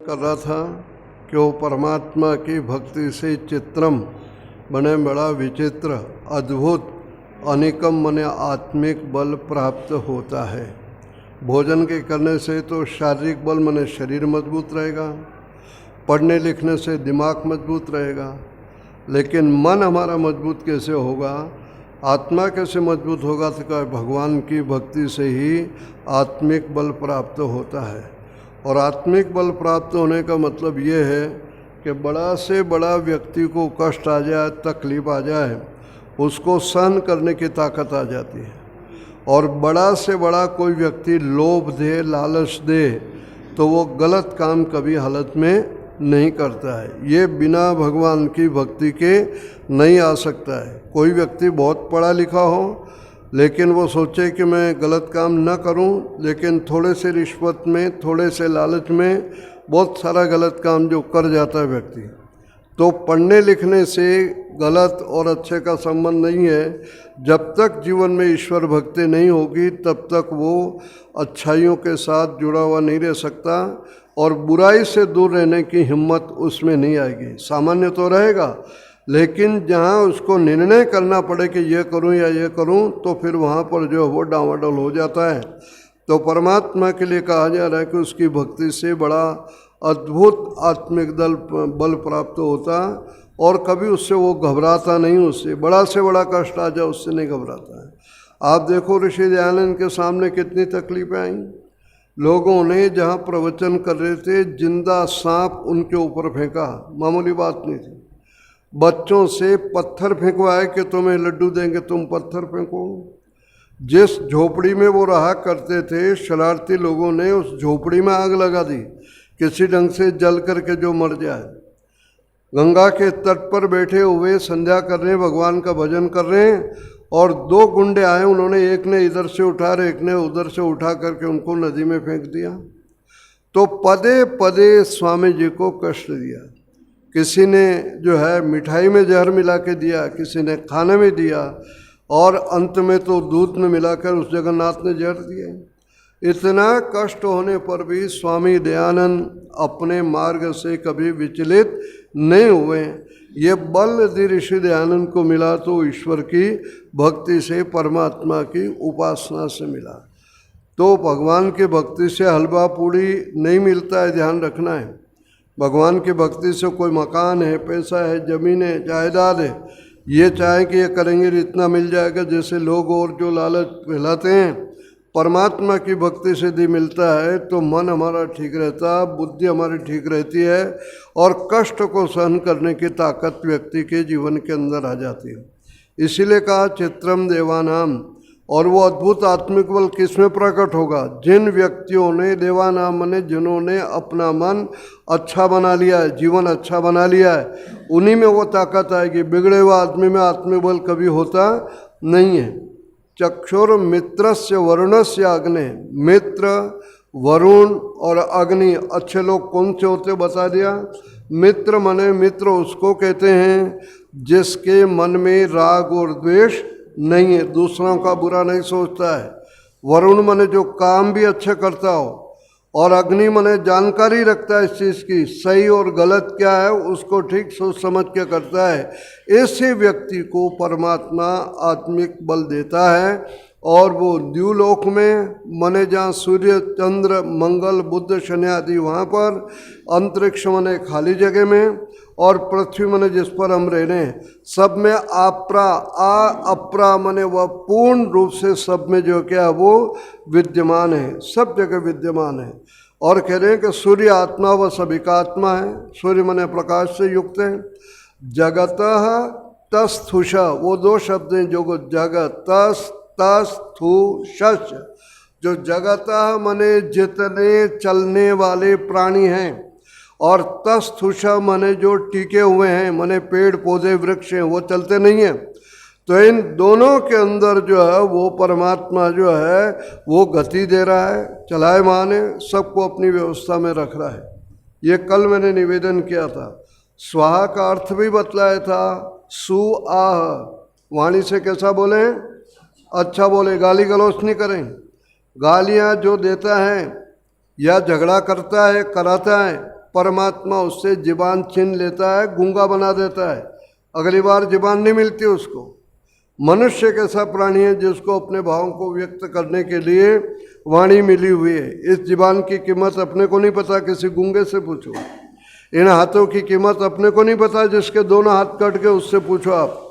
कर रहा था कि वो परमात्मा की भक्ति से चित्रम बने बड़ा विचित्र अद्भुत अनिकम मने आत्मिक बल प्राप्त होता है। भोजन के करने से तो शारीरिक बल मने शरीर मजबूत रहेगा, पढ़ने लिखने से दिमाग मजबूत रहेगा, लेकिन मन हमारा मजबूत कैसे होगा, आत्मा कैसे मजबूत होगा, तो क्या भगवान की भक्ति से ही आत्मिक बल प्राप्त होता है। और आत्मिक बल प्राप्त होने का मतलब ये है कि बड़ा से बड़ा व्यक्ति को कष्ट आ जाए, तकलीफ आ जाए, उसको सहन करने की ताकत आ जाती है। और बड़ा से बड़ा कोई व्यक्ति लोभ दे, लालच दे, तो वो गलत काम कभी हालत में नहीं करता है। ये बिना भगवान की भक्ति के नहीं आ सकता है। कोई व्यक्ति बहुत पढ़ा लिखा हो, लेकिन वो सोचे कि मैं गलत काम न करूं, लेकिन थोड़े से रिश्वत में, थोड़े से लालच में बहुत सारा गलत काम जो कर जाता है व्यक्ति। तो पढ़ने लिखने से गलत और अच्छे का संबंध नहीं है। जब तक जीवन में ईश्वर भक्ति नहीं होगी, तब तक वो अच्छाइयों के साथ जुड़ा हुआ नहीं रह सकता और बुराई से दूर रहने की हिम्मत उसमें नहीं आएगी। सामान्य तो रहेगा, लेकिन जहाँ उसको निर्णय करना पड़े कि ये करूँ या ये करूँ, तो फिर वहाँ पर जो वो डांवाडोल हो जाता है। तो परमात्मा के लिए कहा जा रहा है कि उसकी भक्ति से बड़ा अद्भुत आत्मिक बल प्राप्त होता, और कभी उससे वो घबराता नहीं। उससे बड़ा से बड़ा कष्ट आ जाए, उससे नहीं घबराता है। आप देखो ऋषि दयानंद के सामने कितनी तकलीफें आई। लोगों ने जहाँ प्रवचन कर रहे थे, जिंदा सांप उनके ऊपर फेंका, मामूली बात नहीं थी। बच्चों से पत्थर फेंकवाए कि तुम्हें लड्डू देंगे, तुम पत्थर फेंको। जिस झोपड़ी में वो रहा करते थे, शरारती लोगों ने उस झोपड़ी में आग लगा दी, किसी ढंग से जल करके जो मर जाए। गंगा के तट पर बैठे हुए संध्या कर रहे हैं, भगवान का भजन कर रहे हैं, और दो गुंडे आए, उन्होंने एक ने इधर से उठा और एक ने उधर से उठा करके उनको नदी में फेंक दिया। तो पदे पदे स्वामी जी को कष्ट दिया। किसी ने जो है मिठाई में जहर मिला के दिया, किसी ने खाने में दिया, और अंत में तो दूध में मिलाकर उस जगन्नाथ ने जहर दिया। इतना कष्ट होने पर भी स्वामी दयानंद अपने मार्ग से कभी विचलित नहीं हुए। ये बल यदि ऋषि दयानंद को मिला तो ईश्वर की भक्ति से, परमात्मा की उपासना से मिला। तो भगवान की भक्ति से हलवा पूड़ी नहीं मिलता है, ध्यान रखना है। भगवान की भक्ति से कोई मकान है, पैसा है, ज़मीन है, जायदाद है, ये चाहे कि ये करेंगे इतना मिल जाएगा, जैसे लोग और जो लालच फैलाते हैं। परमात्मा की भक्ति से यदि मिलता है तो मन हमारा ठीक रहता, बुद्धि हमारी ठीक रहती है, और कष्ट को सहन करने की ताकत व्यक्ति के जीवन के अंदर आ जाती है। इसीलिए कहा चित्रम देवानाम। और वो अद्भुत आत्मिक बल किसमें प्रकट होगा? जिन व्यक्तियों ने, देवानाम माने जिन्होंने अपना मन अच्छा बना लिया है, जीवन अच्छा बना लिया है, उन्हीं में वो ताकत आएगी। बिगड़े हुए आदमी में आत्मिक बल कभी होता नहीं है। चक्षुर मित्रस्य वरुणस्य अग्नि। मित्र, वरुण और अग्नि अच्छे लोग कौन से होते बता दिया। मित्र माने, मित्र उसको कहते हैं जिसके मन में राग और द्वेष नहीं है, दूसरों का बुरा नहीं सोचता है। वरुण माने जो काम भी अच्छे करता हो, और अग्नि माने जानकारी रखता है इस चीज़ की, सही और गलत क्या है उसको ठीक सोच समझ के करता है। ऐसे व्यक्ति को परमात्मा आत्मिक बल देता है, और वो द्युलोक में माने जहाँ सूर्य, चंद्र, मंगल, बुध, शनि आदि, वहाँ पर अंतरिक्ष माने खाली जगह में, और पृथ्वी माने जिस पर हम रह रहे हैं, सब में आपरा, अपरा माने वह पूर्ण रूप से सब में जो क्या वो विद्यमान है, सब जगह विद्यमान है। और कह रहे हैं कि सूर्य आत्मा व सभी का आत्मा है। सूर्य माने प्रकाश से युक्त है। जगतः तस्थुष, वो दो शब्द हैं जो जगत, तस्थुष। जो जगतः माने जितने चलने वाले प्राणी हैं, और तस्थुष माने जो टिके हुए हैं, माने पेड़ पौधे वृक्ष हैं, वो चलते नहीं हैं। तो इन दोनों के अंदर जो है वो परमात्मा जो है वो गति दे रहा है, चलायमान है, सबको अपनी व्यवस्था में रख रहा है। ये कल मैंने निवेदन किया था। स्वाहा का अर्थ भी बतलाया था। सुआह, वाणी से कैसा बोले, अच्छा बोले, गाली गलौच नहीं करें। गालियाँ जो देता है या झगड़ा करता है, कराता है, परमात्मा उससे ज़बान छीन लेता है, गूंगा बना देता है, अगली बार ज़बान नहीं मिलती उसको। मनुष्य एक ऐसा प्राणी है जिसको अपने भावों को व्यक्त करने के लिए वाणी मिली हुई है। इस ज़बान की कीमत अपने को नहीं पता, किसी गूंगे से पूछो। इन हाथों की कीमत अपने को नहीं पता, जिसके दोनों हाथ कट गए उससे पूछो आप।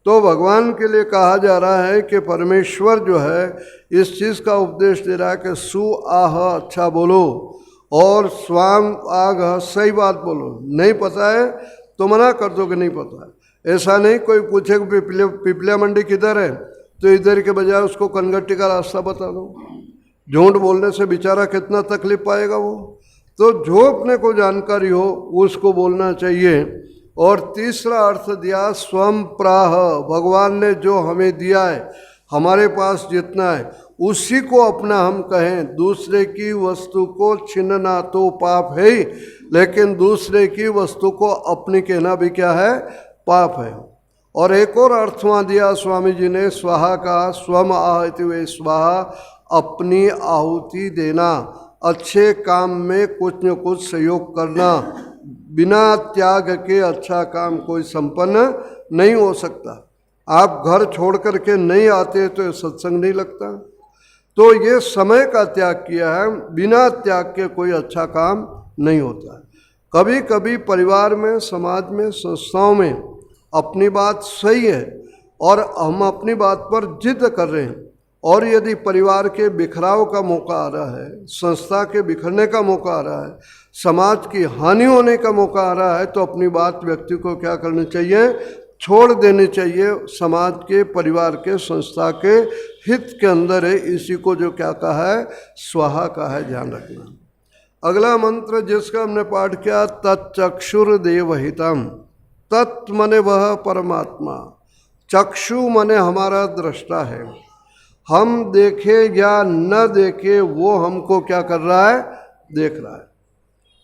तो भगवान के लिए कहा जा रहा है कि परमेश्वर जो है इस चीज़ का उपदेश दे रहा है कि सु आह अच्छा बोलो और स्वाम आग सही बात बोलो। नहीं पता है तो मना कर दो कि नहीं पता है। ऐसा नहीं कोई पूछे कि पिपलिया मंडी किधर है तो इधर के बजाय उसको कनगट्टी का रास्ता बता दो। झूठ बोलने से बेचारा कितना तकलीफ पाएगा वो। तो जो अपने को जानकारी हो उसको बोलना चाहिए। और तीसरा अर्थ दिया स्वम प्राह, भगवान ने जो हमें दिया है, हमारे पास जितना है उसी को अपना हम कहें। दूसरे की वस्तु को छीनना तो पाप है ही, लेकिन दूसरे की वस्तु को अपनी कहना भी क्या है, पाप है। और एक और अर्थ वहाँ दिया स्वामी जी ने स्वाहा का, स्वम आहुति वे स्वाहा, अपनी आहुति देना, अच्छे काम में कुछ न कुछ सहयोग करना। बिना त्याग के अच्छा काम कोई संपन्न नहीं हो सकता। आप घर छोड़ करके नहीं आते तो सत्संग नहीं लगता। तो ये समय का त्याग किया है, बिना त्याग के कोई अच्छा काम नहीं होता है। कभी कभी परिवार में, समाज में, संस्थाओं में अपनी बात सही है और हम अपनी बात पर जिद कर रहे हैं, और यदि परिवार के बिखराव का मौका आ रहा है, संस्था के बिखरने का मौका आ रहा है, समाज की हानि होने का मौका आ रहा है, तो अपनी बात व्यक्ति को क्या करनी चाहिए, छोड़ देनी चाहिए। समाज के, परिवार के, संस्था के हित के अंदर है। इसी को जो क्या कहा है, स्वाहा का है, ध्यान रखना। अगला मंत्र जिसका हमने पाठ किया, तच्चक्षुर्देवहितम। तत् मने वह परमात्मा, चक्षु मने हमारा दृष्टा है। हम देखे या न देखे वो हमको क्या कर रहा है, देख रहा है।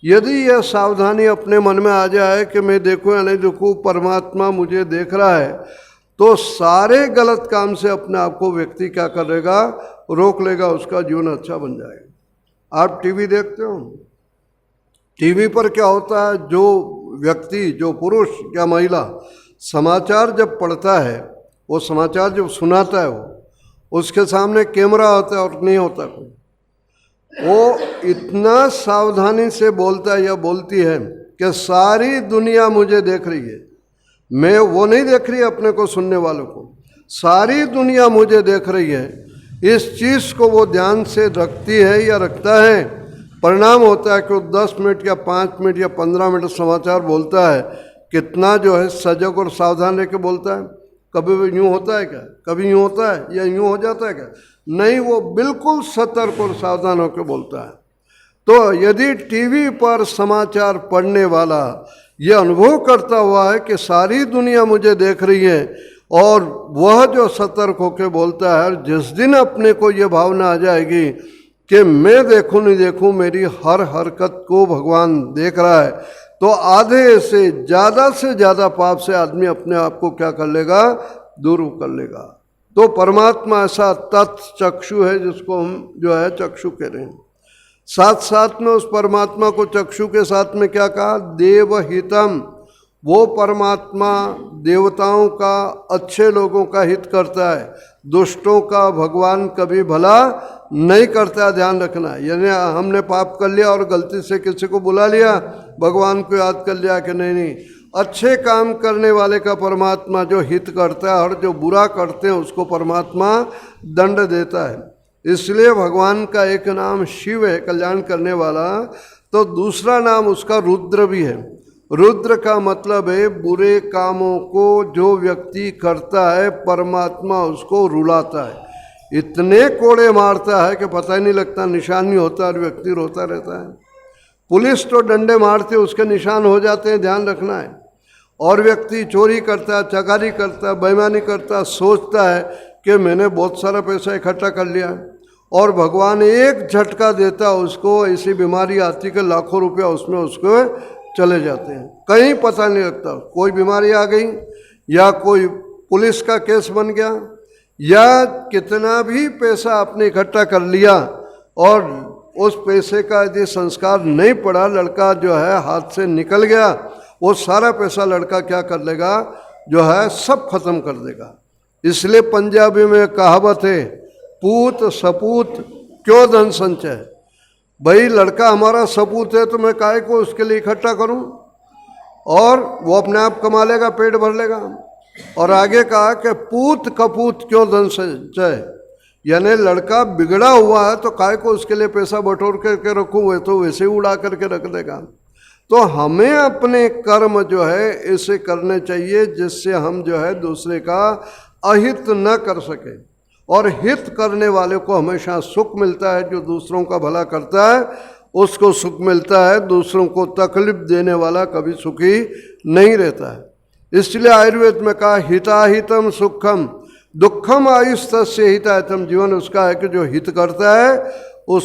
यदि यह सावधानी अपने मन में आ जाए कि मैं देखूं या नहीं देखूं, परमात्मा मुझे देख रहा है, तो सारे गलत काम से अपने आप को व्यक्ति क्या करेगा, रोक लेगा, उसका जीवन अच्छा बन जाएगा। आप टीवी देखते हो, टीवी पर क्या होता है, जो व्यक्ति, जो पुरुष या महिला समाचार जब पढ़ता है, वो समाचार जब सुनाता है, वो उसके सामने कैमरा होता है और नहीं होता कोई, वो इतना सावधानी से बोलता है या बोलती है कि सारी दुनिया मुझे देख रही है। मैं वो नहीं देख रही अपने को, सुनने वालों को, सारी दुनिया मुझे देख रही है। इस चीज़ को वो ध्यान से रखती है या रखता है। परिणाम होता है कि वो 10 मिनट या 5 मिनट या 15 मिनट समाचार बोलता है, कितना जो है सजग और सावधान रह के बोलता है। कभी यूँ होता है क्या, कभी यूँ होता है या यूँ हो जाता है क्या, नहीं, वो बिल्कुल सतर्क और सावधान होकर बोलता है। तो यदि टीवी पर समाचार पढ़ने वाला ये अनुभव करता हुआ है कि सारी दुनिया मुझे देख रही है, और वह जो सतर्क होकर बोलता है, जिस दिन अपने को ये भावना आ जाएगी कि मैं देखूं नहीं देखूं, मेरी हर हरकत को भगवान देख रहा है, तो आधे से ज़्यादा पाप से आदमी अपने आप को क्या कर लेगा, दूर कर लेगा। तो परमात्मा ऐसा तत्चक्षु है जिसको हम जो है चक्षु कह रहे हैं। साथ साथ में उस परमात्मा को चक्षु के साथ में क्या कहा, देवहितम। वो परमात्मा देवताओं का, अच्छे लोगों का हित करता है, दुष्टों का भगवान कभी भला नहीं करता, ध्यान रखना। यानी हमने पाप कर लिया और गलती से किसी को बुला लिया, भगवान को याद कर लिया कि नहीं, अच्छे काम करने वाले का परमात्मा जो हित करता है, और जो बुरा करते हैं उसको परमात्मा दंड देता है। इसलिए भगवान का एक नाम शिव है, कल्याण करने वाला, तो दूसरा नाम उसका रुद्र भी है। रुद्र का मतलब है बुरे कामों को जो व्यक्ति करता है, परमात्मा उसको रुलाता है, इतने कोड़े मारता है कि पता ही नहीं लगता, निशान नहीं होता और व्यक्ति रोता रहता है। पुलिस तो डंडे मारते, उसके निशान हो जाते हैं, ध्यान रखना है। और व्यक्ति चोरी करता है, चकारी करता है, बेईमानी करता है, सोचता है कि मैंने बहुत सारा पैसा इकट्ठा कर लिया, और भगवान एक झटका देता उसको, ऐसी बीमारी आती कि लाखों रुपया उसमें उसको चले जाते हैं, कहीं पता नहीं लगता। कोई बीमारी आ गई, या कोई पुलिस का केस बन गया, या कितना भी पैसा आपने इकट्ठा कर लिया और उस पैसे का यदि संस्कार नहीं पड़ा, लड़का जो है हाथ से निकल गया, वो सारा पैसा लड़का क्या कर लेगा, जो है सब खत्म कर देगा। इसलिए पंजाबी में कहावत है, पूत सपूत क्यों धन संचय। भाई लड़का हमारा सपूत है तो मैं काहे को उसके लिए इकट्ठा करूं, और वो अपने आप कमा लेगा, पेट भर लेगा। और आगे कहा कि पूत कपूत क्यों धन संचय, यानी लड़का बिगड़ा हुआ है तो काहे को उसके लिए पैसा बटोर करके रखूं, वे तो वैसे ही उड़ा करके रख देगा। तो हमें अपने कर्म जो है ऐसे करने चाहिए जिससे हम जो है दूसरे का अहित न कर सके, और हित करने वाले को हमेशा सुख मिलता है। जो दूसरों का भला करता है उसको सुख मिलता है, दूसरों को तकलीफ देने वाला कभी सुखी नहीं रहता है। इसलिए आयुर्वेद में कहा, हिताहितम सुखम दुखम आयुस्तस्य हिताहितम। जीवन उसका है कि जो हित करता है उस